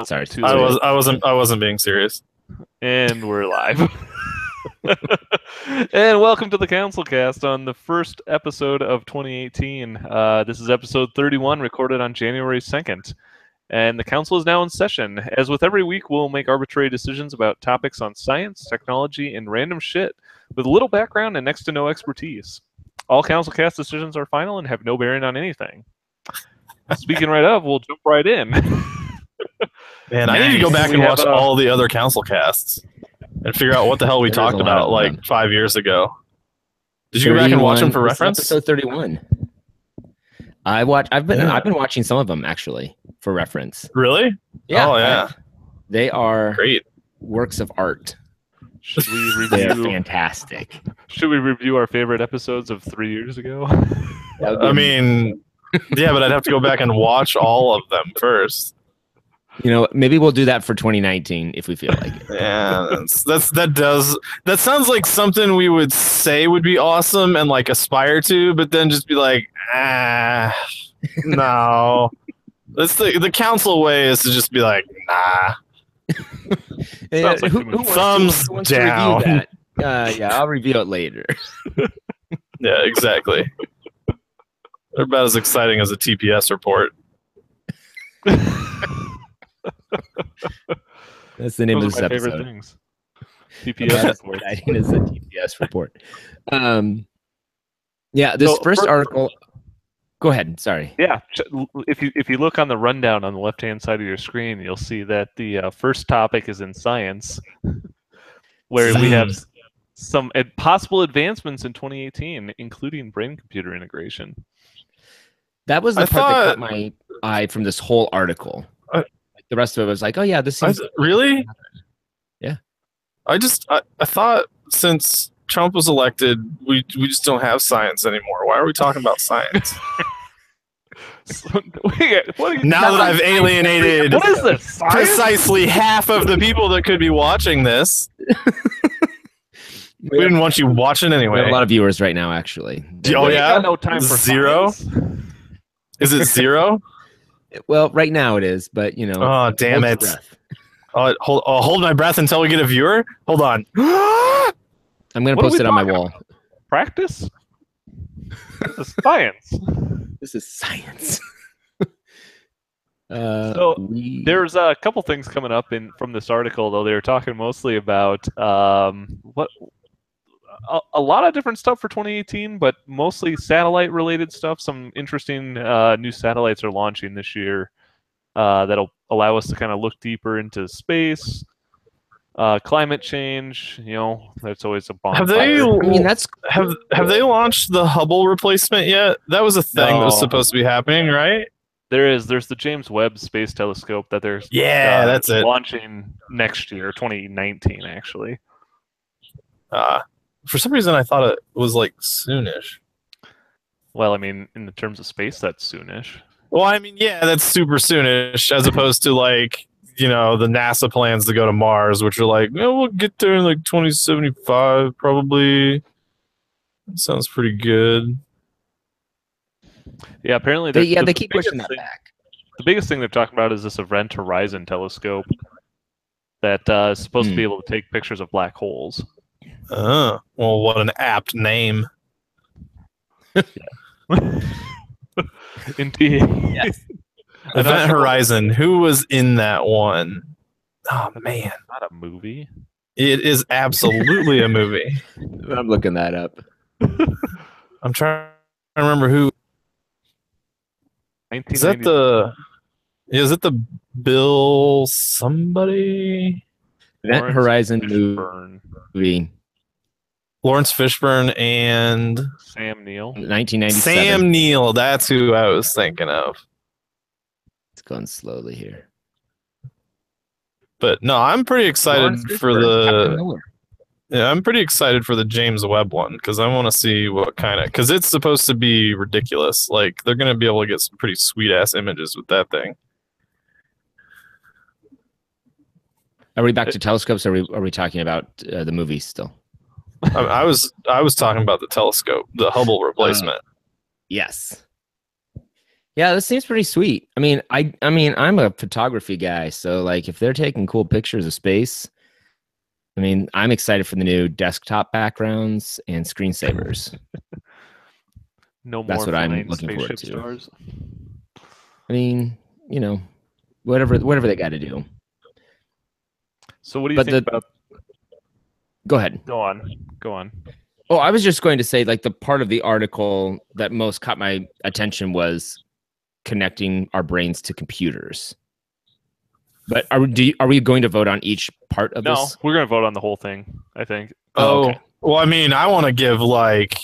Sorry, I wasn't being serious. And we're live. And welcome to the CouncilCast on the first episode of 2018. This is episode 31, recorded on January 2nd. And the council is now in session. As with every week, we'll make arbitrary decisions about topics on science, technology, and random shit with little background and next to no expertise. All CouncilCast decisions are final and have no bearing on anything. Speaking right of, we'll jump right in. Man, I need to go back and watch all the other council casts and figure out what the hell we talked about like 5 years ago. Did you go back and watch them for reference? Episode 31. I've been watching some of them actually for reference. Really? Yeah. Oh yeah. They are great works of art. Should we review? They're fantastic. Should we review our favorite episodes of 3 years ago? I mean, yeah, but I'd have to go back and watch all of them first. You know, maybe we'll do that for 2019 if we feel like it. Yeah, that sounds like something we would say would be awesome and like aspire to, but then just be like, no. That's the council way is to just be like, nah. Like thumbs down. Yeah, I'll review it later. Yeah, exactly. They're about as exciting as a TPS report. That's the name of this episode. Favorite things. TPS report. Is a TPS report. Yeah, this first article. Go ahead. Sorry. Yeah, if you look on the rundown on the left-hand side of your screen, you'll see that the first topic is in science, where we have some possible advancements in 2018, including brain-computer integration. That was the part that caught my eye from this whole article. The rest of it was like, oh yeah, this seems really. Yeah. I thought since Trump was elected, we just don't have science anymore. Why are we talking about science? Now that I've alienated what is this, precisely half of the people that could be watching this. We didn't want you watching anyway. We have a lot of viewers right now, actually. Oh yeah, no time for zero. Science. Is it zero? Well, right now it is, but you know. Oh damn it! Hold my breath until we get a viewer. Hold on. I'm gonna post it on my wall. Practice. This is science. This is science. There's a couple things coming up from this article, though. They were talking mostly about a lot of different stuff for 2018, but mostly satellite-related stuff. Some interesting new satellites are launching this year that'll allow us to kind of look deeper into space, climate change. You know, that's always a bonfire. Have they launched the Hubble replacement yet? That was a thing that was supposed to be happening, right? There's the James Webb Space Telescope that they're that's it, launching next year, 2019, actually. For some reason, I thought it was like soonish. Well, I mean, in the terms of space, that's soonish. Well, I mean, yeah, that's super soonish, as opposed to like, you know, the NASA plans to go to Mars, which are like, we'll get there in like 2075, probably. That sounds pretty good. Yeah, apparently they keep pushing that back. The biggest thing they're talking about is this Event Horizon telescope that is supposed to be able to take pictures of black holes. Well, what an apt name. Indeed. Yes. Event Horizon. Who was in that one? Oh, man. Not a movie. It is absolutely a movie. I'm looking that up. I'm trying to remember who. Is that the Bill somebody? Event Horizon movie. Lawrence Fishburne and Sam Neill. 1997. Sam Neill, that's who I was thinking of. It's going slowly here. But no, I'm pretty excited for I'm pretty excited for the James Webb one because I want to see what kind of, because it's supposed to be ridiculous. Like they're going to be able to get some pretty sweet ass images with that thing. Are we back to telescopes? Or are we talking about the movie still? I was talking about the telescope, the Hubble replacement. Yes. Yeah, this seems pretty sweet. I mean, I'm a photography guy, so like if they're taking cool pictures of space, I mean, I'm excited for the new desktop backgrounds and screensavers. No That's more what I'm flying looking forward spaceship to. stars. I mean, you know, whatever they got to do. So what do you think about? Go ahead. Go on. Oh, I was just going to say, like, the part of the article that most caught my attention was connecting our brains to computers. But are we going to vote on each part of this? No, we're going to vote on the whole thing, I think. Oh, okay. Well, I mean, I want to give like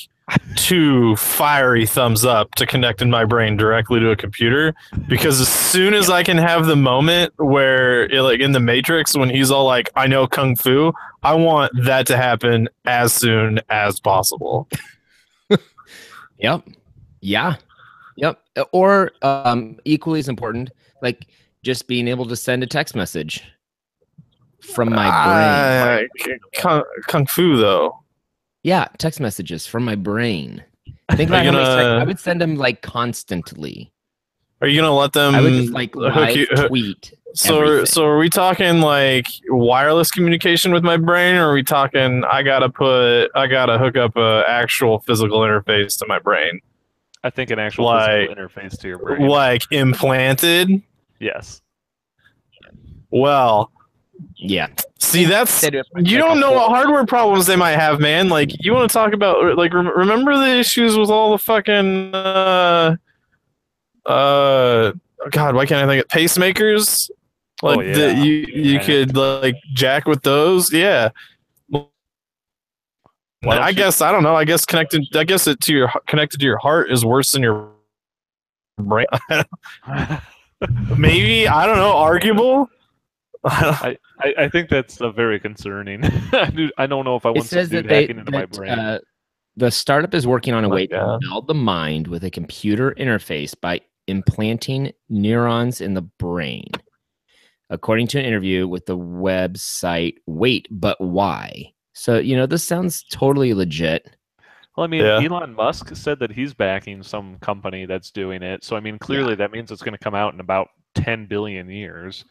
2 fiery thumbs up to connecting my brain directly to a computer, because as soon as I can have the moment where, like in the Matrix, when he's all like, I know Kung Fu, I want that to happen as soon as possible. Yep. Yeah. Yep. Or equally as important, like just being able to send a text message from my brain. Kung Fu, though. Yeah, text messages from my brain. Think about how many I would send them like constantly. Are you gonna let them? I would just like live tweet. So are we talking like wireless communication with my brain, or are we talking I gotta hook up a actual physical interface to my brain? I think an actual physical interface to your brain. Like implanted? Yes. Well, yeah. See, that's you don't know what hardware problems they might have, man. Like, you want to talk about like remember the issues with all the fucking God, why can't I think of pacemakers? Like you could like jack with those, yeah. I guess I don't know. I guess connected to your heart is worse than your brain. Maybe, I don't know. Arguable. I think that's very concerning. I don't know if I want some dude hacking into my brain. The startup is working on a way to meld the mind with a computer interface by implanting neurons in the brain. According to an interview with the website Wait, But Why? So, this sounds totally legit. Well, I mean, Elon Musk said that he's backing some company that's doing it. So, I mean, clearly that means it's going to come out in about 10 billion years.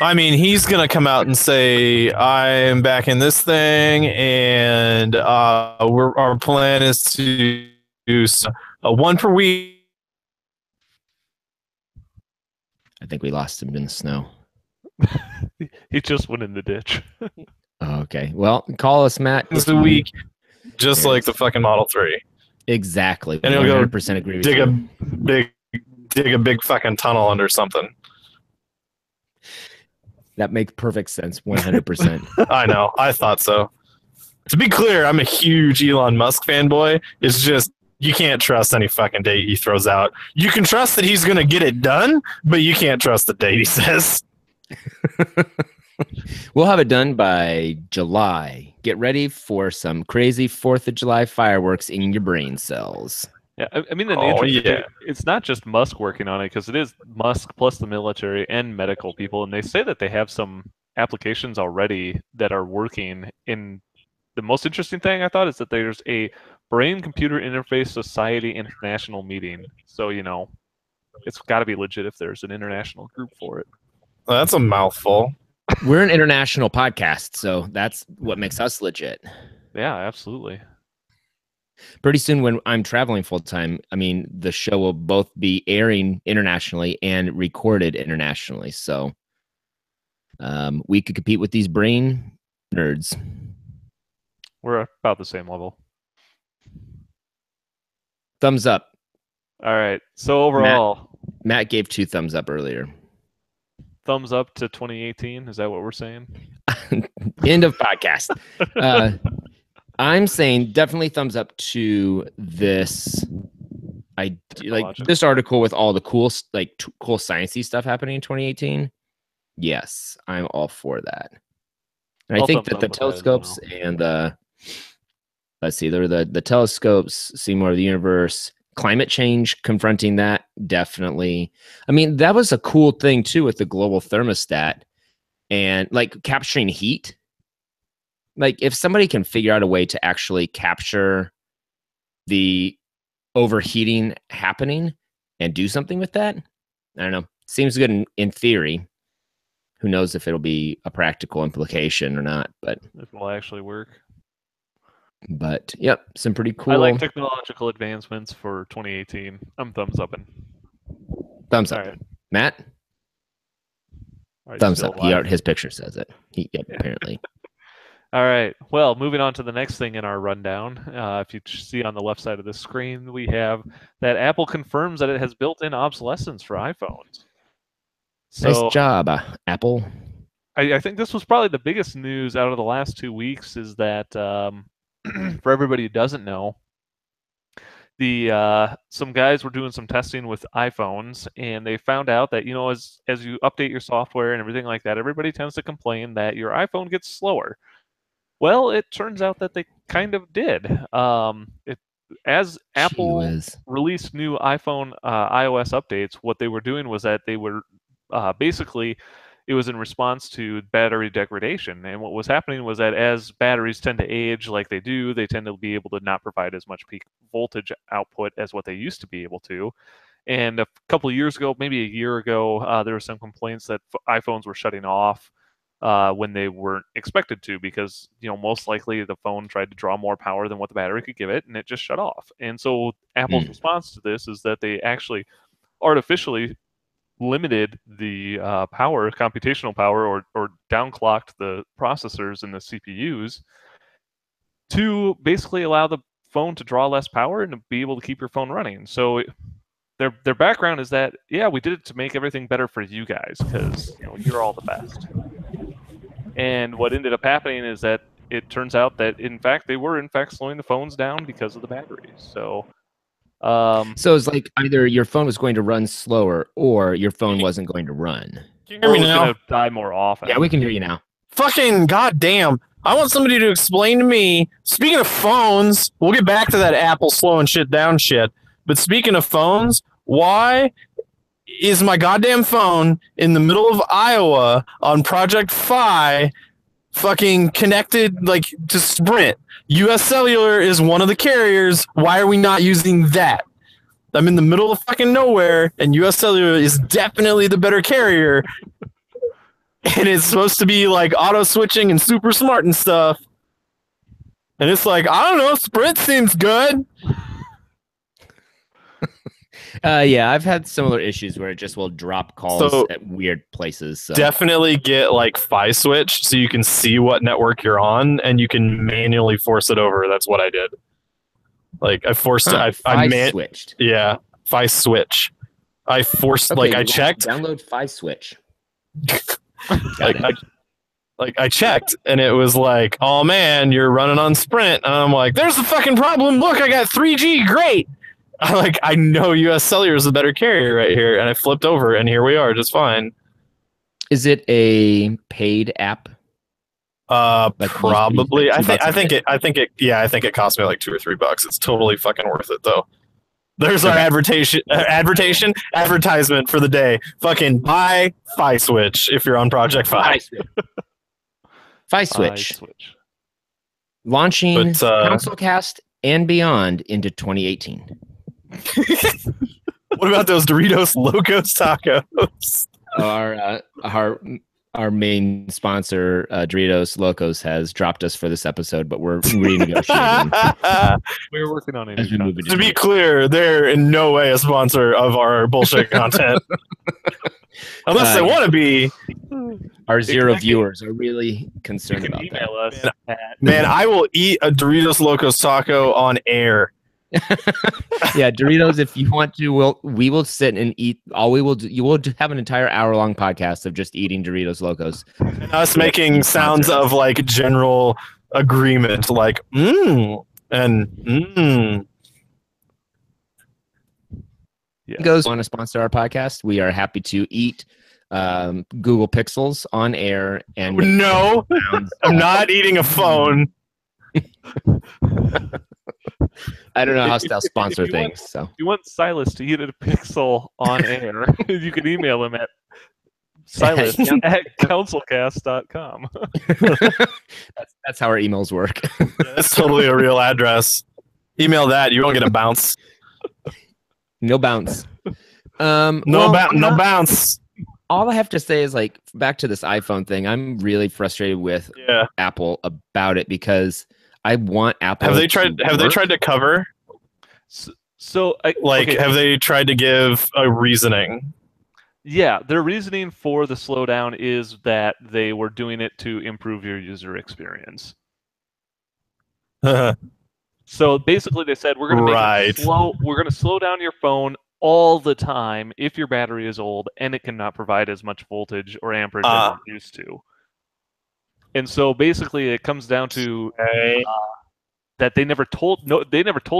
I mean, he's going to come out and say, I'm backing this thing, and our plan is to do one per week. I think we lost him in the snow. He just went in the ditch. Okay. Well, call us, Matt. This week, just like the fucking Model 3. Exactly. And he'll go 100% agree with you. Dig a big fucking tunnel under something. That makes perfect sense. 100%. I know. I thought so. To be clear, I'm a huge Elon Musk fanboy. It's just you can't trust any fucking date he throws out. You can trust that he's going to get it done, but you can't trust the date he says. We'll have it done by July. Get ready for some crazy 4th of July fireworks in your brain cells. Yeah, I mean, the nature it's not just Musk working on it, because it is Musk plus the military and medical people, and they say that they have some applications already that are working. In the most interesting thing I thought is that there's a Brain-Computer Interface Society international meeting. So, it's got to be legit if there's an international group for it. Well, that's a mouthful. We're an international podcast, so that's what makes us legit. Yeah, absolutely. Pretty soon, when I'm traveling full time, I mean, the show will both be airing internationally and recorded internationally. So we could compete with these brain nerds. We're about the same level. Thumbs up. All right. So overall, Matt gave 2 thumbs up earlier. Thumbs up to 2018. Is that what we're saying? End of podcast. I'm saying definitely thumbs up to this. I like this article with all the cool, cool sciencey stuff happening in 2018. Yes, I'm all for that. And I think that the telescopes and let's see, there were the telescopes, see more of the universe, climate change, confronting that, definitely. I mean, that was a cool thing too with the global thermostat and like capturing heat. Like, if somebody can figure out a way to actually capture the overheating happening, and do something with that. I don't know. Seems good in theory. Who knows if it'll be a practical implication or not, but if it'll actually work. But yep, some pretty cool. I like technological advancements for 2018. I'm thumbs upping. Thumbs up. Right. Matt? Thumbs up. His picture says it. Apparently. All right. Well, moving on to the next thing in our rundown. If you see on the left side of the screen, we have that Apple confirms that it has built-in obsolescence for iPhones. So, nice job, Apple. I think this was probably the biggest news out of the last 2 weeks is that, for everybody who doesn't know, some guys were doing some testing with iPhones, and they found out that, as you update your software and everything like that, everybody tends to complain that your iPhone gets slower. Well, it turns out that they kind of did. As Apple released new iPhone iOS updates, what they were doing was that they were basically, it was in response to battery degradation. And what was happening was that as batteries tend to age like they do, they tend to be able to not provide as much peak voltage output as what they used to be able to. And a couple of years ago, maybe a year ago, there were some complaints that iPhones were shutting off when they weren't expected to, because most likely the phone tried to draw more power than what the battery could give it, and it just shut off. And so Apple's response to this is that they actually artificially limited the computational power, or downclocked the processors and the CPUs to basically allow the phone to draw less power and to be able to keep your phone running. So their background is that, yeah, we did it to make everything better for you guys, because you're all the best. And what ended up happening is that it turns out that, in fact, they were slowing the phones down because of the batteries. So it's like either your phone was going to run slower or your phone wasn't going to run. Can you hear me now? Going to die more often. Yeah, we can hear you now. Fucking goddamn. I want somebody to explain to me, speaking of phones, we'll get back to that Apple slowing shit down shit, but speaking of phones, why is my goddamn phone in the middle of Iowa on Project Phi fucking connected to Sprint? US Cellular is one of the carriers. Why are we not using that? I'm in the middle of fucking nowhere, and US Cellular is definitely the better carrier. And it's supposed to be auto switching and super smart and stuff. And it's I don't know, Sprint seems good. Yeah, I've had similar issues where it just will drop calls at weird places. So. Definitely get Phi switch so you can see what network you're on and you can manually force it over. That's what I did. I forced it. I switched. Yeah, Phi switch. I forced I checked. Download Phi switch. I checked and it was oh man, you're running on Sprint. And I'm there's the fucking problem. Look, I got 3G. Great. I know US Cellular is the better carrier right here, and I flipped over, and here we are, just fine. Is it a paid app? Probably. I think it cost me $2 or $3. It's totally fucking worth it though. There's our advertisement for the day. Fucking buy Phi Switch if you're on Project Phi. Phi Switch. Launching CouncilCast and beyond into 2018. What about those Doritos Locos Tacos? Our main sponsor, Doritos Locos, has dropped us for this episode, but we're renegotiating. We're working on it. To be clear, they're in no way a sponsor of our bullshit content. Unless they want to be. Our zero viewers are really concerned about email that. Us Man, I will eat a Doritos Locos Taco on air. Yeah, Doritos, if you want to, we will sit and eat. All we will do, you will have an entire hour-long podcast of just eating Doritos Locos. And us making sounds of general agreement, and Yeah. Goes want to sponsor our podcast? We are happy to eat Google Pixels on air. And no, I'm not eating a phone. I don't know how to sponsor things. So if you want Silas to eat a pixel on air, you can email him at silas@councilcast.com. That's how our emails work. That's totally a real address. Email that. You won't get a bounce. No bounce. No bounce. All I have to say is, like, back to this iPhone thing, I'm really frustrated with Apple about it because I want Apple. Have they tried to cover? Have they tried to give a reasoning? Yeah, their reasoning for the slowdown is that they were doing it to improve your user experience. So basically, they said we're going to make it slow. We're going to slow down your phone all the time if your battery is old and it cannot provide as much voltage or amperage as it used to. And so basically, it comes down to that they never told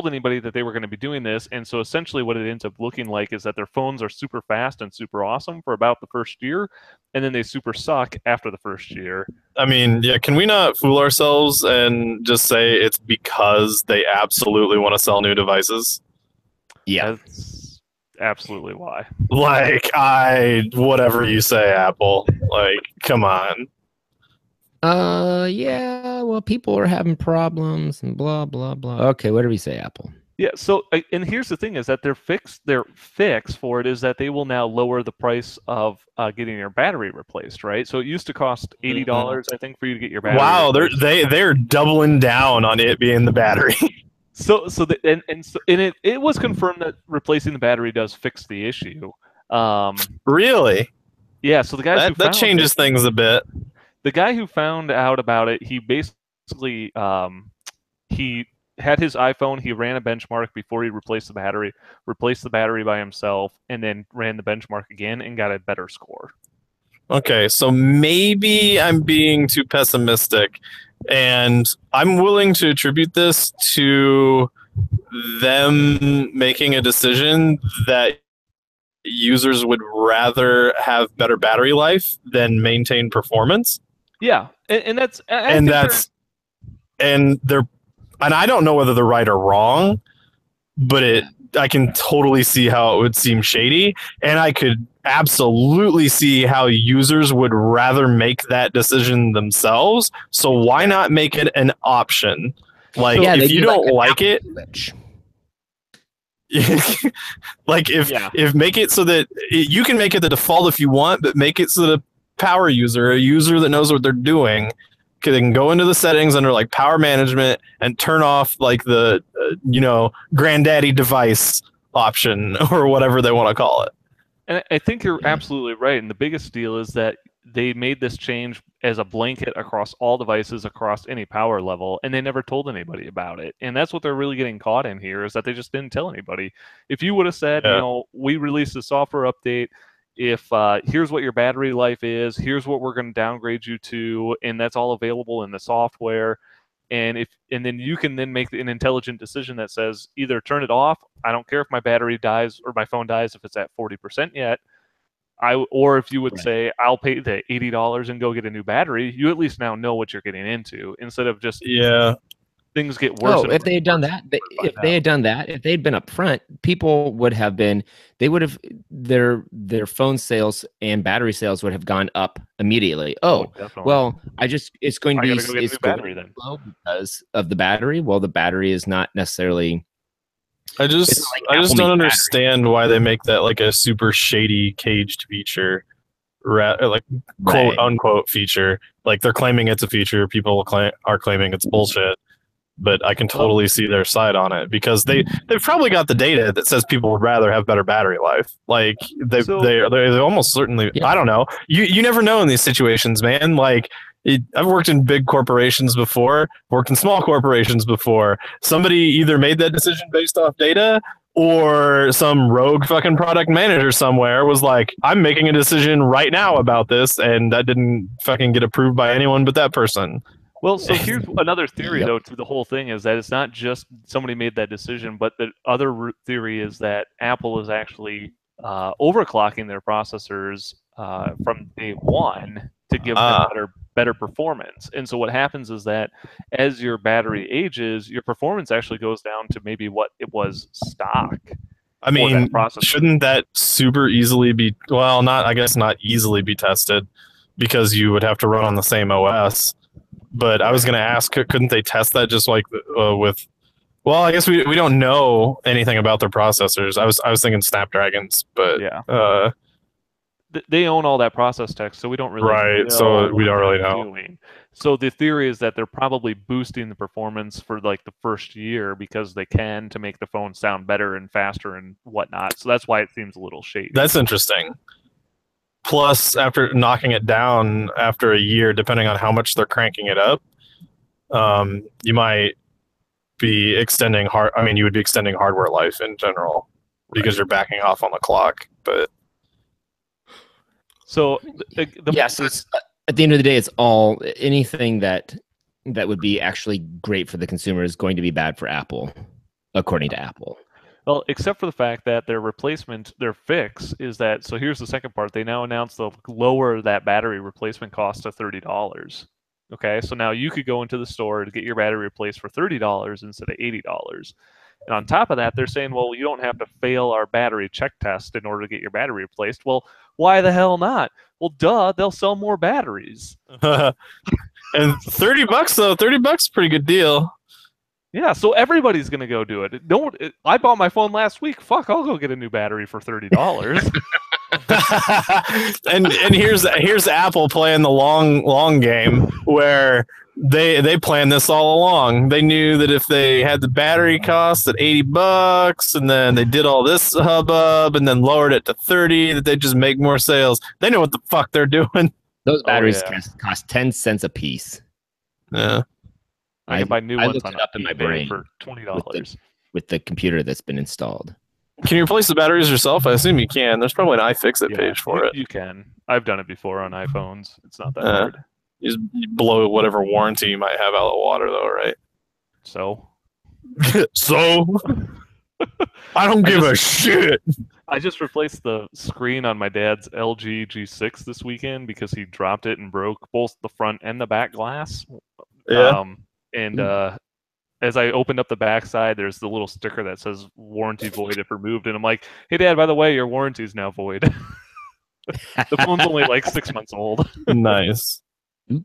anybody that they were going to be doing this. And so essentially, what it ends up looking like is that their phones are super fast and super awesome for about the first year, and then they super suck after the first year. I mean, yeah, can we not fool ourselves and just say it's because they absolutely want to sell new devices? Yeah. That's absolutely why. Like, whatever you say, Apple. Like, come on. Yeah, well, people are having problems and blah, blah, blah. Okay, whatever you say, Apple. Yeah, so, and here's the thing is that their fix for it is that they will now lower the price of getting your battery replaced, right? So it used to cost $80, I think, for you to get your battery replaced. They're doubling down on it being the battery. It was confirmed that replacing the battery does fix the issue. Really? Yeah, so the guys that changes things a bit. The guy who found out about it, he basically he had his iPhone, he ran a benchmark before he replaced the battery by himself, and then ran the benchmark again and got a better score. Okay, so maybe I'm being too pessimistic, and I'm willing to attribute this to them making a decision that users would rather have better battery life than maintain performance. Yeah, and I don't know whether they're right or wrong, but I can totally see how it would seem shady, and I could absolutely see how users would rather make that decision themselves. So why not make it an option? Like, if you don't like it, like if make it so that you can make it the default if you want, but make it so that a power user, a user that knows what they're doing, can go into the settings under like power management and turn off like the granddaddy device option or whatever they want to call it. And I think you're absolutely right. And the biggest deal is that they made this change as a blanket across all devices across any power level, and they never told anybody about it. And that's what they're really getting caught in here, is that they just didn't tell anybody. If you would have said, we released a software update, if here's what your battery life is, here's what we're going to downgrade you to, and that's all available in the software. And then you can then make an intelligent decision that says either turn it off. I don't care if my battery dies or my phone dies if it's at 40% yet. Or if you would say I'll pay the $80 and go get a new battery, you at least now know what you're getting into instead of just things get worse. If they had done that, if they had been upfront, people would have been. They would have their phone sales and battery sales would have gone up immediately. Well, it's going to be battery then because of the battery. Well, the battery is not necessarily. I just don't understand why they make that like a super shady caged feature, like quote unquote feature. Like they're claiming it's a feature. People are claiming it's bullshit. But I can totally see their side on it because they've probably got the data that says people would rather have better battery life. Like they almost certainly. I don't know. You never know in these situations, man. Like I've worked in big corporations before, worked in small corporations before. Somebody either made that decision based off data, or some rogue fucking product manager somewhere was like, I'm making a decision right now about this, and that didn't fucking get approved by anyone but that person. Well, so here's another theory, though, to the whole thing is that it's not just somebody made that decision, but the other theory is that Apple is actually overclocking their processors from day one to give them better performance. And so what happens is that as your battery ages, your performance actually goes down to maybe what it was stock. I mean, shouldn't that super easily be, not easily be tested because you would have to run on the same OS. But I was going to ask, couldn't they test that just like with Well, I guess we don't know anything about their processors. I was thinking Snapdragons, but yeah. They own all that process tech, so we don't really know so we don't really what they're know. doing. So the theory is that they're probably boosting the performance for like the first year because they can to make the phone sound better and faster and whatnot. So that's why it seems a little shady. That's interesting. Plus, after knocking it down after a year, depending on how much they're cranking it up, you might be extending you would be extending hardware life in general because you're backing off on the clock. But so yes, at the end of the day, it's all anything that would be actually great for the consumer is going to be bad for Apple, according to Apple. Well, except for the fact that their fix is that. So here's the second part. They now announced they'll lower that battery replacement cost to $30. Okay, so now you could go into the store to get your battery replaced for $30 instead of $80. And on top of that, they're saying, well, you don't have to fail our battery check test in order to get your battery replaced. Well, why the hell not? Well, duh, they'll sell more batteries. And $30 though, $30 pretty good deal. Yeah, so everybody's gonna go do it. I bought my phone last week. Fuck, I'll go get a new battery for $30. and here's Apple playing the long game where they planned this all along. They knew that if they had the battery cost at $80 and then they did all this hubbub and then lowered it to 30, that they'd just make more sales. They know what the fuck they're doing. Those batteries cost 10 cents a piece. Yeah. I can buy new ones on up in my brain for $20 with the computer that's been installed. Can you replace the batteries yourself? I assume you can. There's probably an iFixit page for it. You can. I've done it before on iPhones. It's not that hard. You blow whatever warranty you might have out of the water, though, right? So? I don't give a shit. I just replaced the screen on my dad's LG G6 this weekend because he dropped it and broke both the front and the back glass. Yeah. As I opened up the backside, there's the little sticker that says warranty void if removed. And I'm like, hey, Dad, by the way, your warranty is now void. The phone's only like 6 months old. Nice.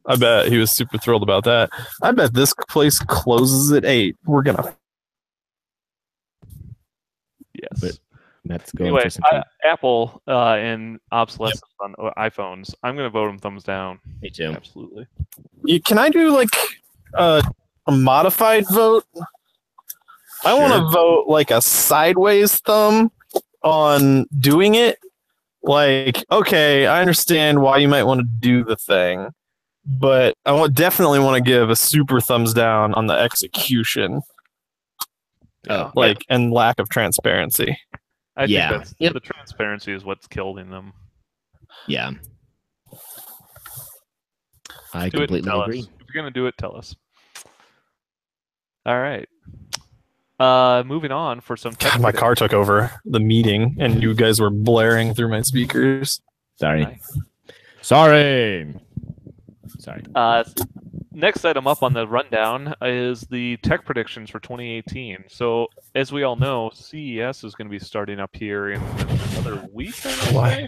I bet he was super thrilled about that. I bet this place closes at 8. We're going to. Yes. But that's going anyway, for some Apple and obsolescence on iPhones. I'm going to vote them thumbs down. Me too. Absolutely. Can I do like a modified vote? I want to vote like a sideways thumb on doing it. Like, okay, I understand why you might want to do the thing, but I definitely want to give a super thumbs down on the execution. And lack of transparency. I think the transparency is what's killing them. Yeah. I completely agree. If you're going to do it, tell us. All right. Moving on for some. God, my car took over the meeting, and you guys were blaring through my speakers. Sorry. Next item up on the rundown is the tech predictions for 2018. So, as we all know, CES is going to be starting up here in another week. Why?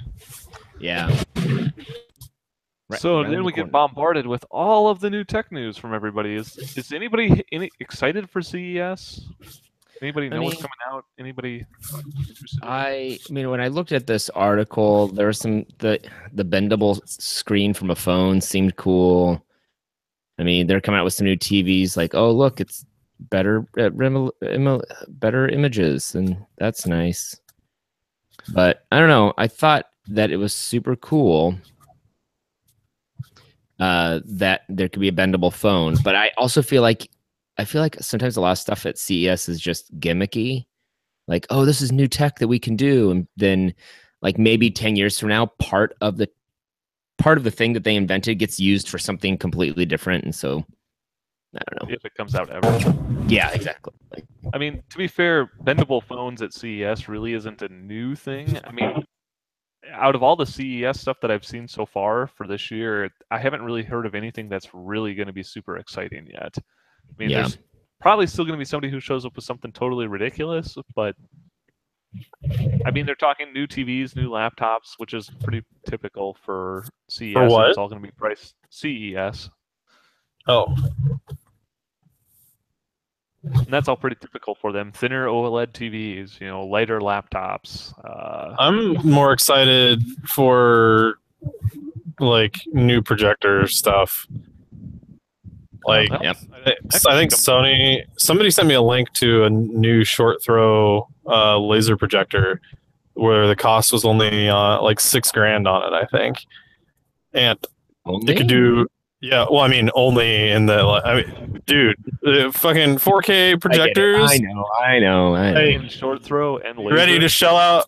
Yeah. So then we get bombarded with all of the new tech news from everybody. Is anybody excited for CES? Anybody know what's coming out? Anybody interested? I mean, when I looked at this article, there was the bendable screen from a phone seemed cool. I mean, they're coming out with some new TVs. Like, oh look, it's better images, and that's nice. But I don't know. I thought that it was super cool. That there could be a bendable phone, but I also feel like sometimes a lot of stuff at CES is just gimmicky. Like, oh, this is new tech that we can do, and then like maybe 10 years from now, part of the thing that they invented gets used for something completely different, and so I don't know if it comes out ever. Yeah, exactly. I mean, to be fair, bendable phones at CES really isn't a new thing. I mean, out of all the CES stuff that I've seen so far for this year, I haven't really heard of anything that's really going to be super exciting yet. I mean, there's probably still going to be somebody who shows up with something totally ridiculous, but I mean, they're talking new TVs, new laptops, which is pretty typical for CES. For what? It's all going to be priced CES. Oh. And that's all pretty typical for them. Thinner OLED TVs, lighter laptops. I'm more excited for like new projector stuff. Like, Yep. I think Sony. Somebody sent me a link to a new short throw laser projector where the cost was only like $6,000 on it, I think, and it could do. Yeah, well, I mean, only in the. Dude, fucking 4K projectors. I know. In short throw and laser. Be ready to shell out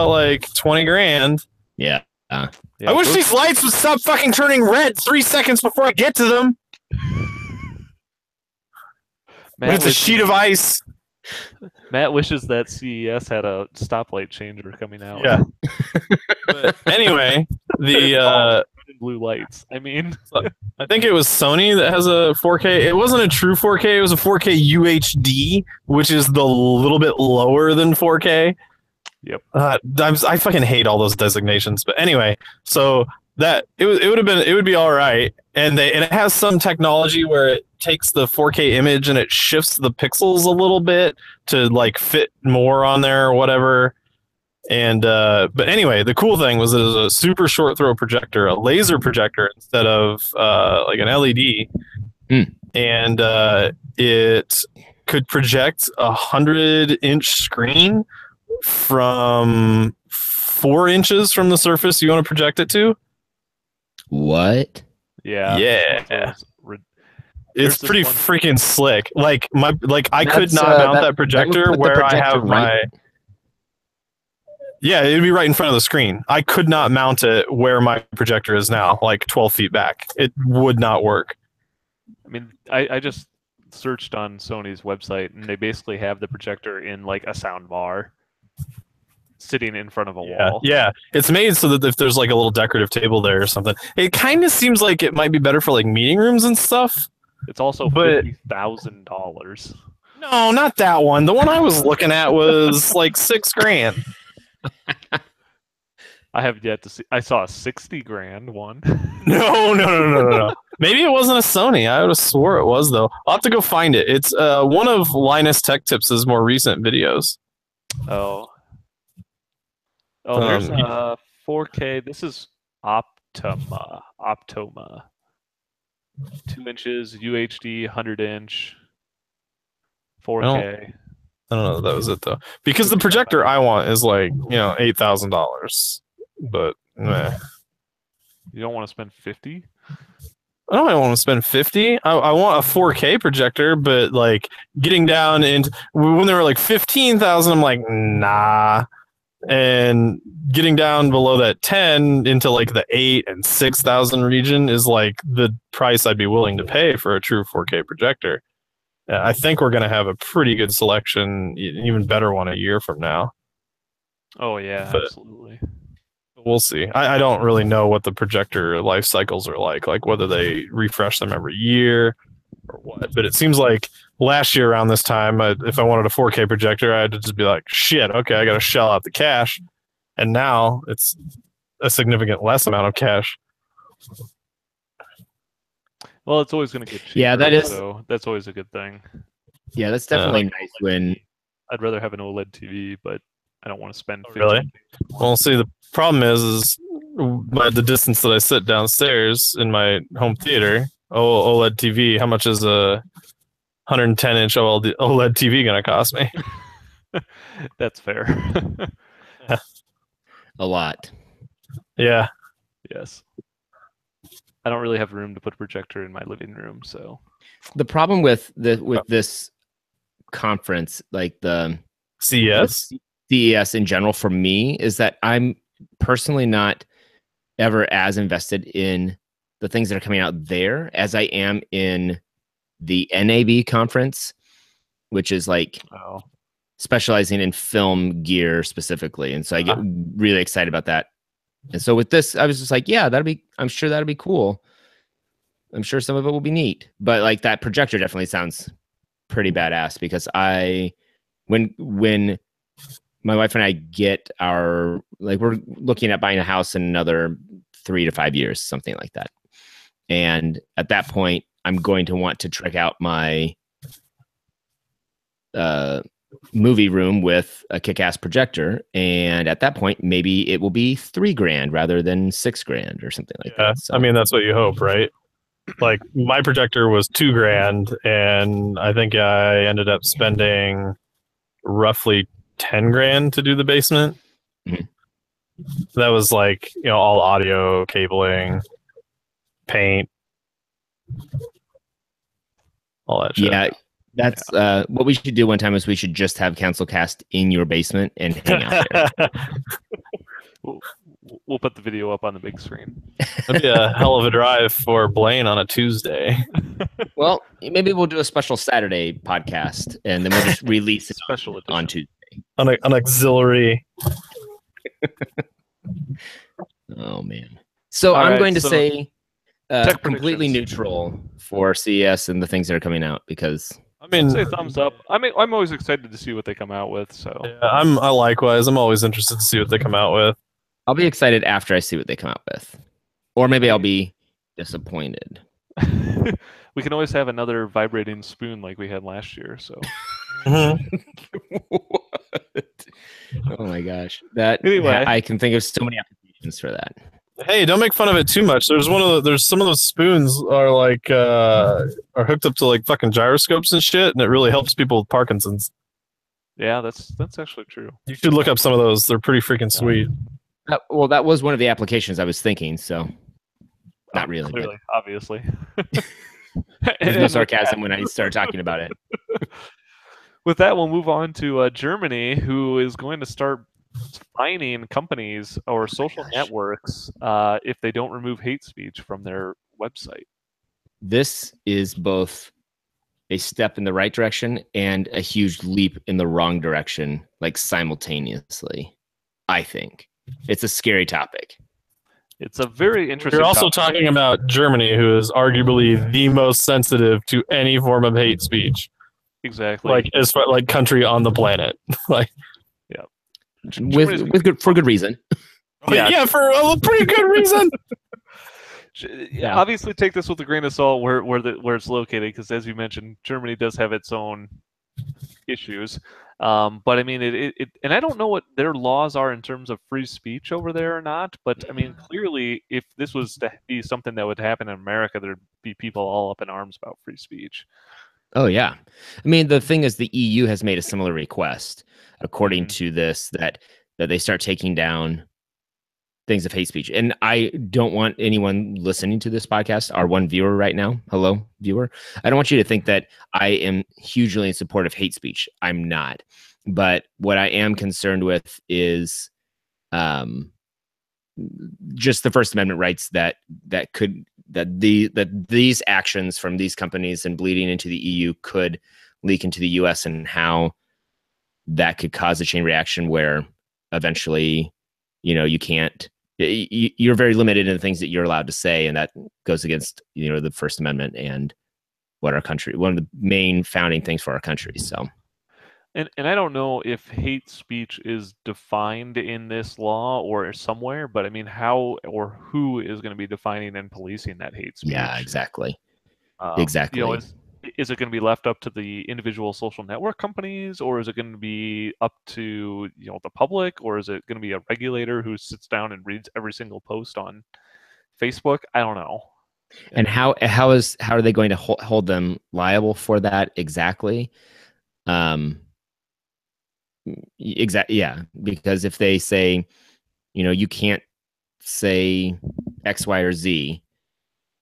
like $20,000. Yeah. I wish these lights would stop fucking turning red 3 seconds before I get to them. It's a sheet of ice. Matt wishes that CES had a stoplight changer coming out. Yeah. But anyway, the blue lights. I mean, I think it was Sony that has a 4K. It wasn't a true 4K. It was a 4K UHD, which is the little bit lower than 4K. Yep. I fucking hate all those designations. But anyway, so that it would be all right, and it has some technology where it takes the 4K image and it shifts the pixels a little bit to like fit more on there or whatever. And but anyway, the cool thing was it was a super short throw projector, a laser projector instead of like an LED, and it could project 100-inch screen from 4 inches from the surface you want to project it to. What? Yeah. It's pretty freaking slick. I could not mount that projector where I have my. Yeah, it'd be right in front of the screen. I could not mount it where my projector is now, like 12 feet back. It would not work. I mean, I just searched on Sony's website, and they basically have the projector in like a sound bar, sitting in front of a wall. Yeah, it's made so that if there's like a little decorative table there or something, it kind of seems like it might be better for like meeting rooms and stuff. It's also $50,000. No, not that one. The one I was looking at was like $6,000. I have yet to see. I saw a $60,000 one. No. Maybe it wasn't a Sony. I would have swore it was though. I'll have to go find it. It's one of Linus Tech Tips' more recent videos. Oh, there's 4K. This is Optoma. 2 inches UHD, 100-inch, 4K. I don't know if that was it though, because the projector I want is like $8,000, but meh. You don't want to spend $50,000? I don't want to spend $50,000. I want a 4K projector, but like getting down into when they were like $15,000, I'm like nah, and getting down below that 10 into like the 8,000 and 6,000 region is like the price I'd be willing to pay for a true 4K projector. I think we're going to have a pretty good selection, even better one a year from now. Oh, yeah, absolutely. We'll see. I don't really know what the projector life cycles are like whether they refresh them every year or what. But it seems like last year around this time, if I wanted a 4K projector, I had to just be like, shit, okay, I got to shell out the cash. And now it's a significant less amount of cash. Well, it's always going to get cheaper. Yeah, that is. So that's always a good thing. Yeah, that's definitely nice when. I'd rather have an OLED TV, but I don't want to spend. Really? Well, see, the problem is the distance that I sit downstairs in my home theater. OLED TV. How much is a 110-inch OLED TV going to cost me? That's fair. A lot. Yeah. Yes. I don't really have room to put a projector in my living room, so the problem with this conference, like the CES in general, for me, is that I'm personally not ever as invested in the things that are coming out there as I am in the NAB conference, which is like specializing in film gear specifically, and so I get really excited about that. And so with this, I was just like, yeah, I'm sure that'll be cool. I'm sure some of it will be neat. But like that projector definitely sounds pretty badass because when my wife and I get we're looking at buying a house in another 3 to 5 years, something like that. And at that point, I'm going to want to trick out my movie room with a kick-ass projector, and at that point maybe it will be $3,000 rather than $6,000 or something like that. So I mean, that's what you hope, right? Like, my projector was $2,000, and I think I ended up spending roughly $10,000 to do the basement. Mm-hmm. That was like, all audio, cabling, paint, all that shit. Yeah, that's what we should do one time is we should just have CouncilCast in your basement and hang out there. We'll put the video up on the big screen. That'd be a hell of a drive for Blaine on a Tuesday. Well, maybe we'll do a special Saturday podcast, and then we'll just release it Special edition. on Tuesday. On an auxiliary. Oh, man. So All I'm right, going to so say tech completely predictions. neutral for CES and the things that are coming out, because I mean, I'd say thumbs up. I'm always excited to see what they come out with. So yeah, I likewise. I'm always interested to see what they come out with. I'll be excited after I see what they come out with. Or maybe I'll be disappointed. we can always have another vibrating spoon like we had last year. So What? Oh my gosh. Anyway. I can think of so many applications for that. Hey, don't make fun of it too much. There's some of those spoons are like are hooked up to like fucking gyroscopes and shit, and it really helps people with Parkinson's. yeah, that's actually true. You should look up some of those. They're pretty freaking sweet. Well, that was one of the applications I was thinking, so not really. Clearly, obviously. There's no sarcasm when I start talking about it. With that, we'll move on to Germany, who is going to start fining companies or social networks if they don't remove hate speech from their website. This is both a step in the right direction and a huge leap in the wrong direction, like simultaneously. I think it's a scary topic. It's a very interesting. You're also talking about Germany, who is arguably the most sensitive to any form of hate speech. Exactly. Like, as far like country on the planet. Like, for good reason. yeah, for a pretty good reason. Yeah, obviously take this with a grain of salt where it's located, because as you mentioned, Germany does have its own issues. But I mean, it and I don't know what their laws are in terms of free speech over there or not. But I mean, clearly, if this was to be something that would happen in America, there'd be people all up in arms about free speech. Oh yeah, I mean, the thing is, the EU has made a similar request, according to this, that they start taking down things of hate speech. And I don't want anyone listening to this podcast, our one viewer right now, hello viewer, I don't want you to think that I am hugely in support of hate speech. I'm not. But what I am concerned with is just the First Amendment rights that these actions from these companies and bleeding into the EU could leak into the US, and how that could cause a chain reaction where eventually, you're very limited in the things that you're allowed to say, and that goes against the First Amendment and one of the main founding things for our country. So, and I don't know if hate speech is defined in this law or somewhere, but I mean, how or who is going to be defining and policing that hate speech? Yeah, exactly. Exactly. Is it going to be left up to the individual social network companies, or is it going to be up to the public, or is it going to be a regulator who sits down and reads every single post on Facebook? I don't know. And how are they going to hold them liable for that exactly? Yeah, because if they say, you can't say X, Y, or Z.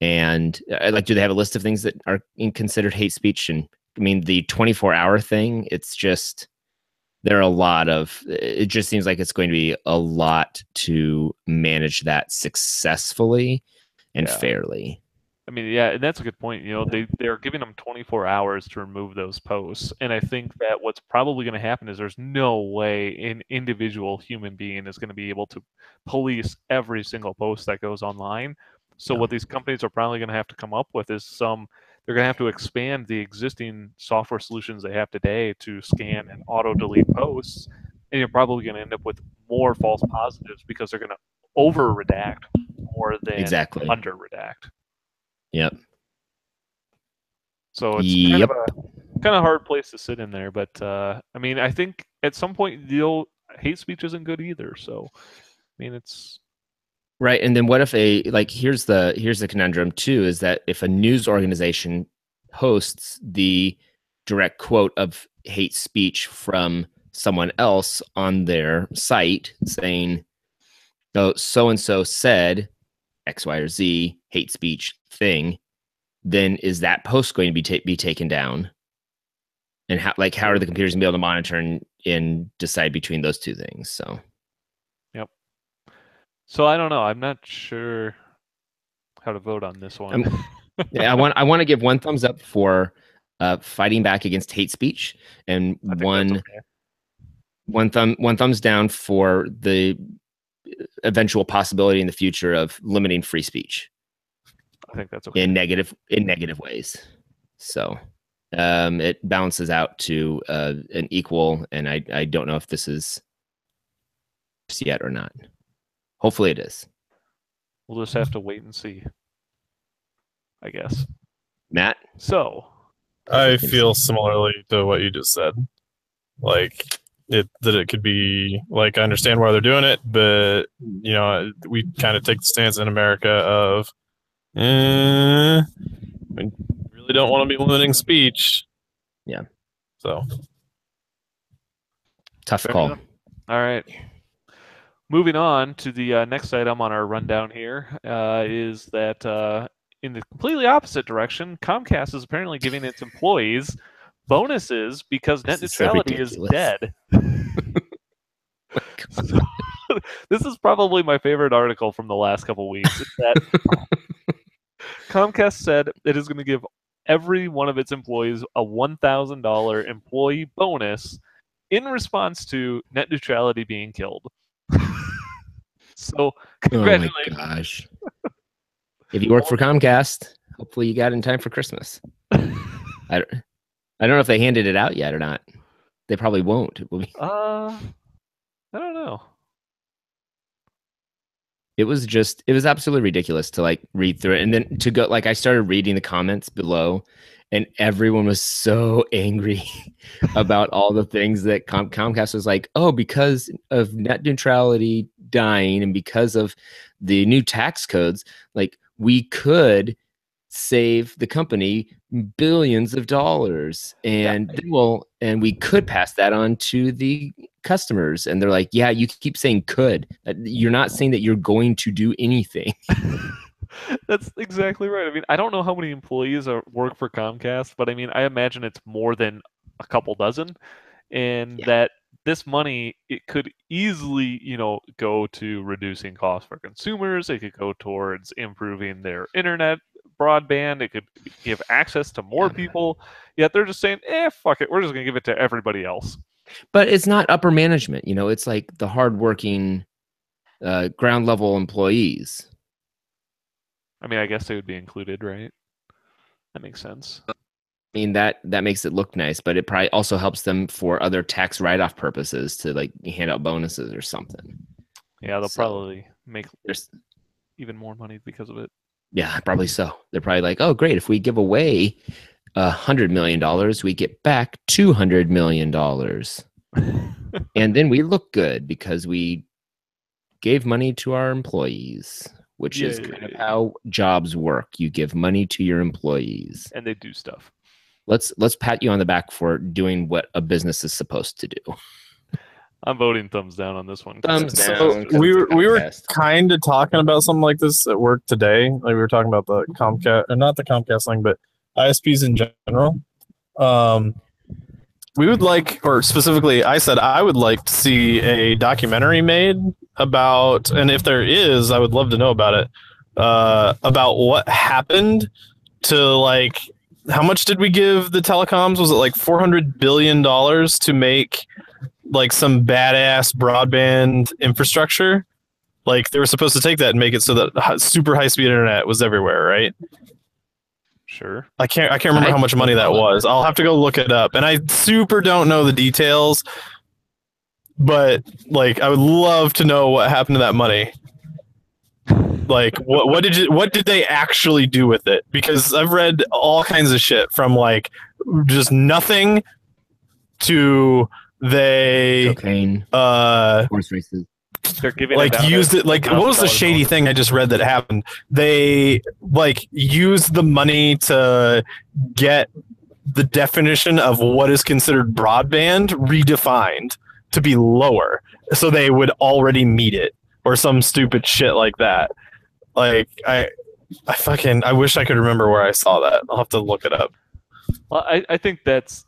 And do they have a list of things that are considered hate speech? And I mean, the 24-hour thing, it's just, it just seems like it's going to be a lot to manage that successfully and fairly. I mean, yeah, and that's a good point. They're giving them 24 hours to remove those posts. And I think that what's probably going to happen is there's no way an individual human being is going to be able to police every single post that goes online. So what these companies are probably going to have to come up with is they're going to have to expand the existing software solutions they have today to scan and auto-delete posts. And you're probably going to end up with more false positives because they're going to over-redact more than under-redact. Yep. So it's kind of hard place to sit in there. But I mean, I think at some point, hate speech isn't good either. So, I mean, it's right. And then what if here's the conundrum too, is that if a news organization hosts the direct quote of hate speech from someone else on their site saying, "Oh, so and so said X, Y, or Z hate speech thing," then is that post going to be taken down? And how are the computers gonna be able to monitor and decide between those two things? So, yep. So I don't know. I'm not sure how to vote on this one. Yeah, I want to give one thumbs up for fighting back against hate speech, and one thumbs down for the eventual possibility in the future of limiting free speech. I think that's okay. In negative ways. So it balances out to an equal, and I don't know if this is yet or not. Hopefully it is. We'll just have to wait and see, I guess. Matt? So I feel similarly to what you just said. Like that it could be like, I understand why they're doing it, but you know, we kind of take the stance in America of we really don't want to be limiting speech. Yeah. So tough call. Enough. All right. Moving on to the next item on our rundown here is that in the completely opposite direction, Comcast is apparently giving its employees bonuses because net neutrality is dead. So, this is probably my favorite article from the last couple weeks. Is that Comcast said it is going to give every one of its employees a $1,000 employee bonus in response to net neutrality being killed. So, congratulations. Oh my gosh. If you work for Comcast, hopefully you got it in time for Christmas. I don't know if they handed it out yet or not. They probably won't. I don't know. It was absolutely ridiculous to read through it. And then to go, I started reading the comments below, and everyone was so angry about all the things that Comcast was like, oh, because of net neutrality dying and because of the new tax codes, we could save the company billions of dollars, and and we could pass that on to the customers. And they're like, yeah, you keep saying could. You're not saying that you're going to do anything. That's exactly right. I mean, I don't know how many employees work for Comcast, but I mean, I imagine it's more than a couple dozen, and that this money, it could easily, go to reducing costs for consumers. It could go towards improving their internet broadband. It could give access to more people. Yet they're just saying, fuck it. We're just going to give it to everybody else. But it's not upper management. It's like the hardworking ground level employees. I mean, I guess they would be included, right? That makes sense. I mean, that makes it look nice, but it probably also helps them for other tax write-off purposes to hand out bonuses or something. Yeah, they'll probably make even more money because of it. Yeah, probably so. They're probably like, oh, great. If we give away $100 million, we get back $200 million. And then we look good because we gave money to our employees, which is kind of how jobs work. You give money to your employees. And they do stuff. Let's pat you on the back for doing what a business is supposed to do. I'm voting thumbs down on this one. So we were kind of talking about something like this at work today. Like we were talking about the Comcast, or not the Comcast thing, but ISPs in general. We would like, or specifically, I said I would like to see a documentary made about, and if there is, I would love to know about it. About what happened to how much did we give the telecoms? Was it $400 billion to make some badass broadband infrastructure? They were supposed to take that and make it so that super high speed internet was everywhere, right? Sure. I can't remember how much money that was. I'll have to go look it up. And I super don't know the details, but I would love to know what happened to that money. What did they actually do with it? Because I've read all kinds of shit from just nothing to cocaine, horse races. They're giving like used it like what was the shady thing I just read that happened? They like used the money to get the definition of what is considered broadband redefined to be lower, so they would already meet it or some stupid shit like that. Like I wish I could remember where I saw that. I'll have to look it up. Well, I think that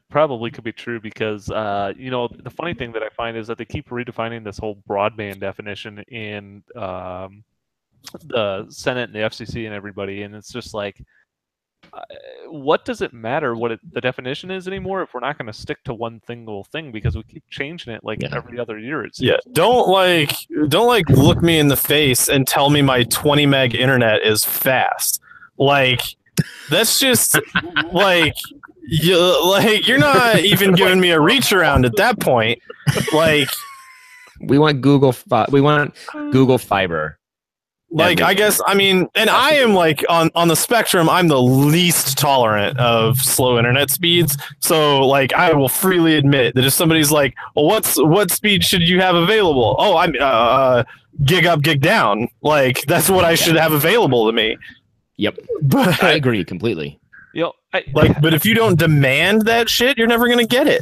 probably could be true because the funny thing that I find is that they keep redefining this whole broadband definition in the Senate and the FCC and everybody, and it's just like, what does it matter what the definition is anymore if we're not going to stick to one single thing because we keep changing it every other year? Yeah, don't look me in the face and tell me my 20 meg internet is fast. Like. That's just like you're not even giving me a reach around at that point. Like we want Google Fiber. Like I guess I mean, and I am like on the spectrum. I'm the least tolerant of slow internet speeds. So like I will freely admit that if somebody's like, well, what speed should you have available? Oh, I'm gig up, gig down. Like that's what I should have available to me. Yep, but I agree completely. But if you don't demand that shit, you're never gonna get it.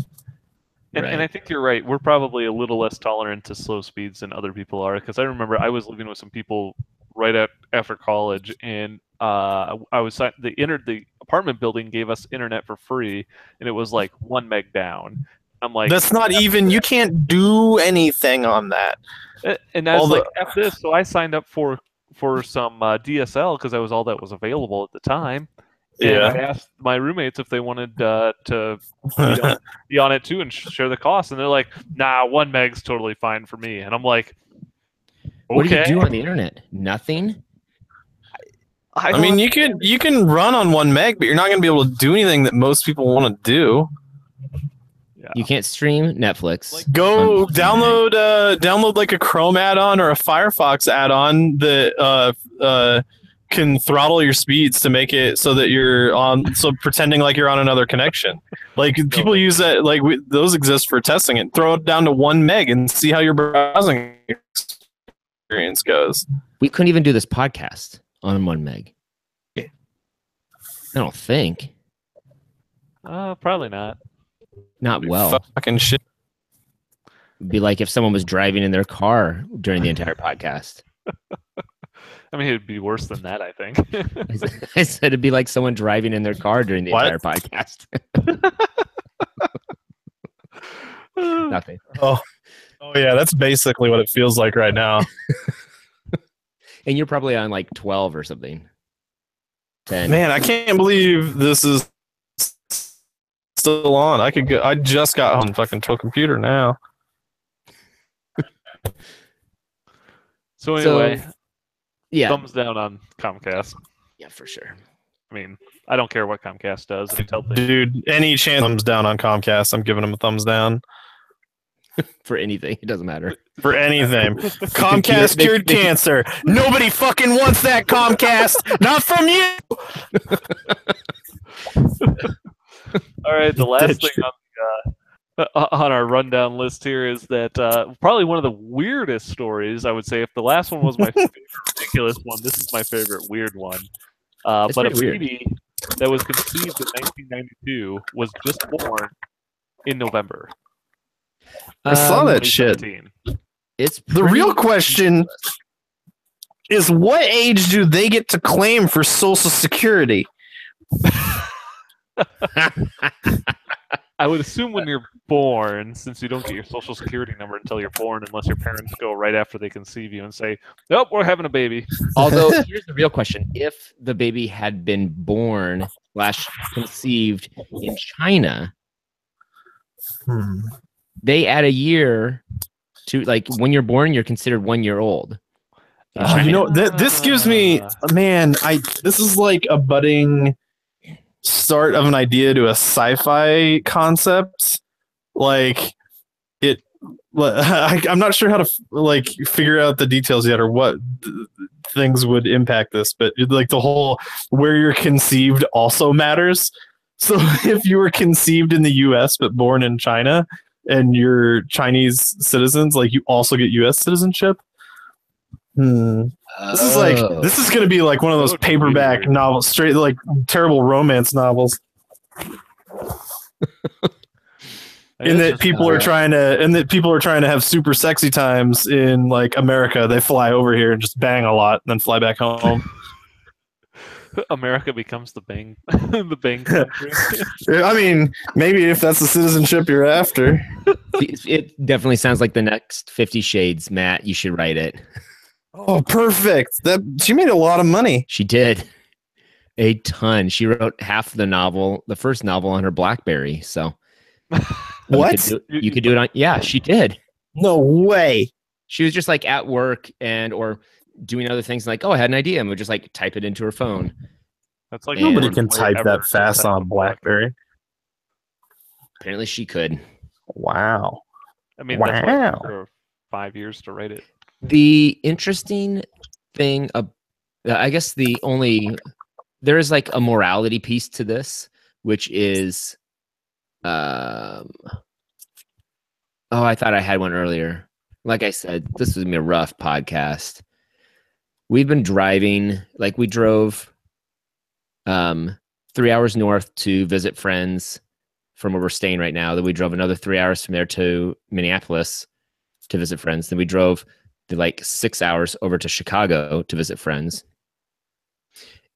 And I think you're right. We're probably a little less tolerant to slow speeds than other people are. Because I remember I was living with some people right after college, and the apartment building gave us internet for free, and it was like 1 meg down. I'm like, that's not even. You can't do anything on that. And I was like, F this. So I signed up for some DSL because that was all that was available at the time. And I asked my roommates if they wanted to be on it too and share the cost, and they're like, "Nah, 1 meg's totally fine for me." And I'm like, "Okay." What do you do on the internet? Nothing. I mean, you can run on 1 meg, but you're not going to be able to do anything that most people want to do. Yeah. You can't stream Netflix. Go download like a Chrome add-on or a Firefox add-on that can throttle your speeds to make it so that you're pretending like you're on another connection. Like people use that. Like those exist for testing it. Throw it down to 1 meg and see how your browsing experience goes. We couldn't even do this podcast on 1 meg. I don't think. Probably not. Not well. Fucking shit. It'd be like if someone was driving in their car during the entire podcast. I mean, it'd be worse than that, I think. I said it'd be like someone driving in their car during the entire podcast. Nothing. Oh yeah, that's basically what it feels like right now. And you're probably on like 12 or something. 10. Man, I can't believe this is still on. I just got on fucking computer now. So anyway, yeah, thumbs down on Comcast. Yeah, for sure. I mean, I don't care what Comcast does. Dude, any chance thumbs down on Comcast, I'm giving them a thumbs down. For anything, it doesn't matter. For anything. Comcast cured cancer. Nobody fucking wants that, Comcast. Not from you. All right, the last thing on our rundown list here is that probably one of the weirdest stories, I would say. If the last one was my favorite ridiculous one, this is my favorite weird one. But a baby that was conceived in 1992 was just born in November. I saw that shit. It's the real question is, what age do they get to claim for Social Security? I would assume when you're born, since you don't get your Social Security number until you're born, unless your parents go right after they conceive you and say, "Nope, we're having a baby." Although, here's the real question: if the baby had been born / conceived in China, they add a year to, like, when you're born, you're considered 1 year old. You know, this gives me, man, this is like a budding start of an idea to a sci-fi concept. Like I'm not sure how to like figure out the details yet or what things would impact this, but like the whole where you're conceived also matters. So if you were conceived in the U.S. but born in China and you're Chinese citizens, like you also get U.S. citizenship. This is going to be like one of those paperback novels, straight like terrible romance novels. And that people are trying to have super sexy times in like America. They fly over here and just bang a lot and then fly back home. America becomes the bang the bang country. I mean, maybe if that's the citizenship you're after. It definitely sounds like the next 50 Shades, Matt. You should write it. Oh, perfect. She made a lot of money. She did. A ton. She wrote half the first novel on her BlackBerry. So what? You could do it on. Yeah, she did. No way. She was just like at work or doing other things, like, oh, I had an idea, and would just like type it into her phone. That's like nobody can type that fast on a BlackBerry. Apparently, she could. Wow. I mean, that's why it took her 5 years to write it. The interesting thing, I guess there is like a morality piece to this, which is, I thought I had one earlier. Like I said, this was gonna be a rough podcast. We've been driving, like we drove 3 hours north to visit friends from where we're staying right now. Then we drove another 3 hours from there to Minneapolis to visit friends. Then we drove like 6 hours over to Chicago to visit friends.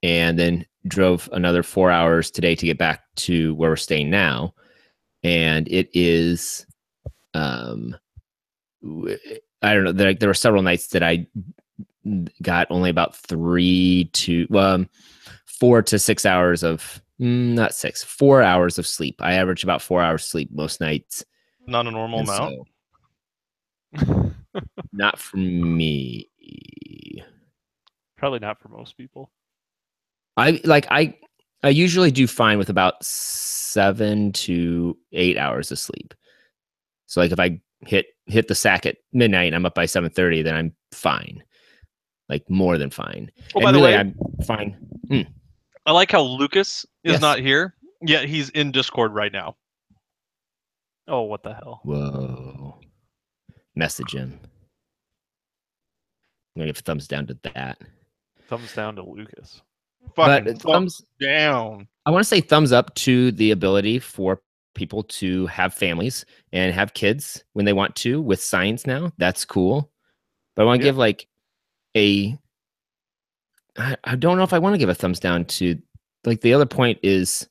And then drove another 4 hours today to get back to where we're staying now. And it is, I don't know, there were several nights that I got only about 4 to 6 hours of, 4 hours of sleep. I average about 4 hours sleep most nights. Not a normal amount. Not for me. Probably not for most people. I usually do fine with about 7 to 8 hours of sleep. So like if I hit the sack at midnight and I'm up by 7:30, then I'm fine. Like more than fine. Oh, by the way, I'm fine. I like how Lucas is not here, yet he's in Discord right now. Oh, what the hell? Whoa. Message him. I'm going to give a thumbs down to that. Thumbs down to Lucas. Fucking thumbs down. I want to say thumbs up to the ability for people to have families and have kids when they want to with science now. That's cool. But I want to give like I don't know if I want to give a thumbs down to, like, the other point is,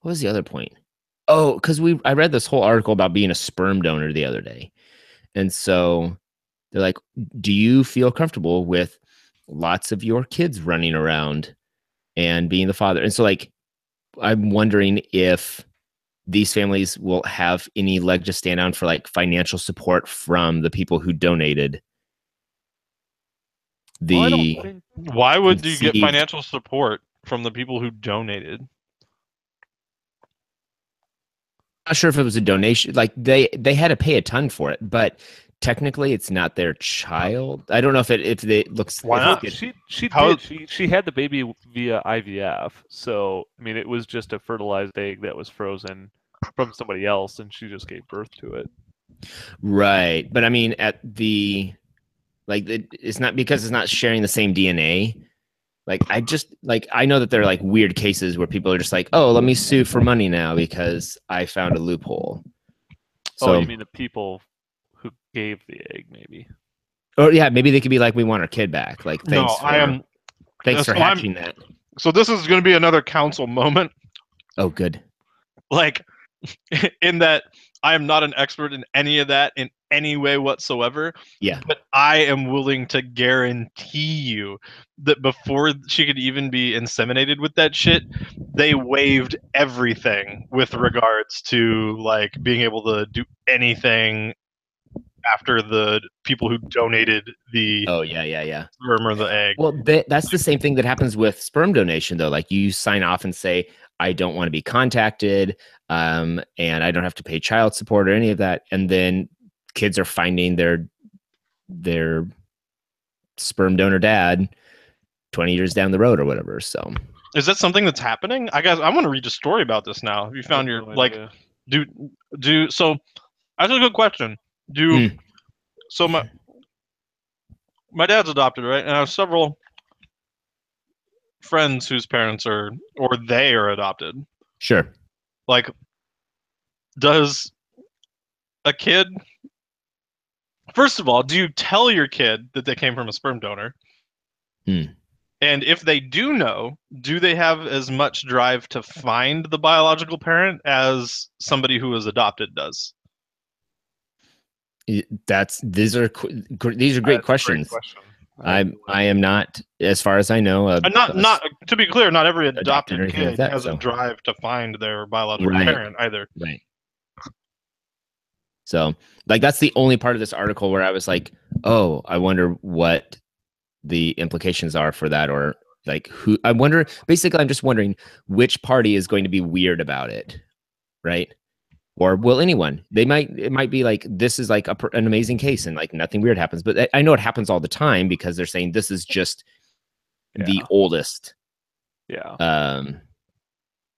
what was the other point? Oh, because I read this whole article about being a sperm donor the other day. And so they're like, do you feel comfortable with lots of your kids running around and being the father? And so like, I'm wondering if these families will have any leg to stand on for like financial support from the people who donated. Why would you get financial support from the people who donated? I'm not sure if it was a donation. Like they had to pay a ton for it, but technically it's not their child. I don't know if it looks. Why not? She did. She had the baby via IVF. So I mean, it was just a fertilized egg that was frozen from somebody else, and she just gave birth to it. Right, but I mean, it's not because it's not sharing the same DNA. Like I know that there are like weird cases where people are just like, oh, let me sue for money now because I found a loophole. So, you mean the people who gave the egg, maybe? Or yeah, maybe they could be like, we want our kid back. Like, thanks for hatching that. So this is going to be another council moment. Oh, good. Like, in that I am not an expert in any of that in any way whatsoever. Yeah. But I am willing to guarantee you that before she could even be inseminated with that shit, they waived everything with regards to like being able to do anything after the people who donated the sperm or the egg. Well, that's the same thing that happens with sperm donation, though. Like you sign off and say, I don't want to be contacted, and I don't have to pay child support or any of that. And then kids are finding their sperm donor dad 20 years down the road or whatever. So Is that something that's happening? I guess I want to read a story about this now. Have you found your like? Do so. That's a good question. So my dad's adopted, right? And I have several friends whose parents are or they are adopted. Sure. Like, does a kid? First of all, do you tell your kid that they came from a sperm donor? And if they do know, do they have as much drive to find the biological parent as somebody who was adopted does? These are great questions. I am not, as far as I know, not to be clear, not every adopted kid like that, has a drive to find their biological parent either. Right. So, like, that's the only part of this article where I was like, oh, I wonder what the implications are for that, or like who. I wonder. Basically, I'm just wondering which party is going to be weird about it, right? Or will anyone? It might be like, this is like an amazing case and like nothing weird happens. But I know it happens all the time because they're saying this is just the oldest. Yeah.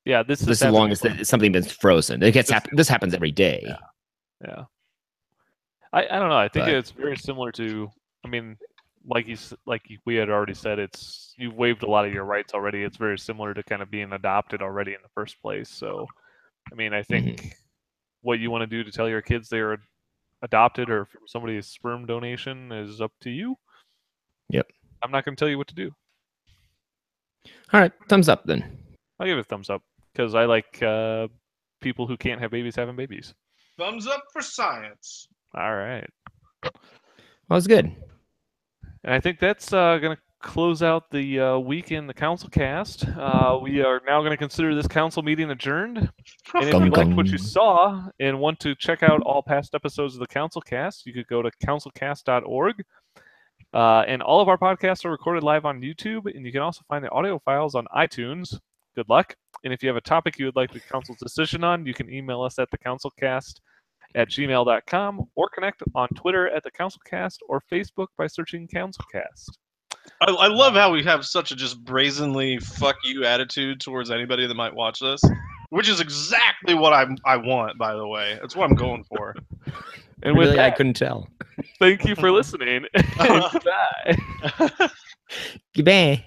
Yeah. This is the longest something been frozen. This happens every day. Yeah. I don't know. I think it's very similar to. I mean, like we had already said, you've waived a lot of your rights already. It's very similar to kind of being adopted already in the first place. So, I mean, I think what you want to do to tell your kids they're adopted or from somebody's sperm donation is up to you. Yep. I'm not going to tell you what to do. All right, thumbs up then. I'll give it a thumbs up because I like people who can't have babies having babies. Thumbs up for science. All right. Well, it's good. And I think that's going to close out the week in the CouncilCast. We are now going to consider this council meeting adjourned. And if you liked what you saw and want to check out all past episodes of the CouncilCast, you could go to councilcast.org. And all of our podcasts are recorded live on YouTube, and you can also find the audio files on iTunes. Good luck. And if you have a topic you would like the council's decision on, you can email us at thecouncilcast@gmail.com or connect on Twitter at thecouncilcast or Facebook by searching CouncilCast. I love how we have such a just brazenly fuck you attitude towards anybody that might watch this, which is exactly what I want, by the way. That's what I'm going for. And with that, I couldn't tell. Thank you for listening. Goodbye. Goodbye.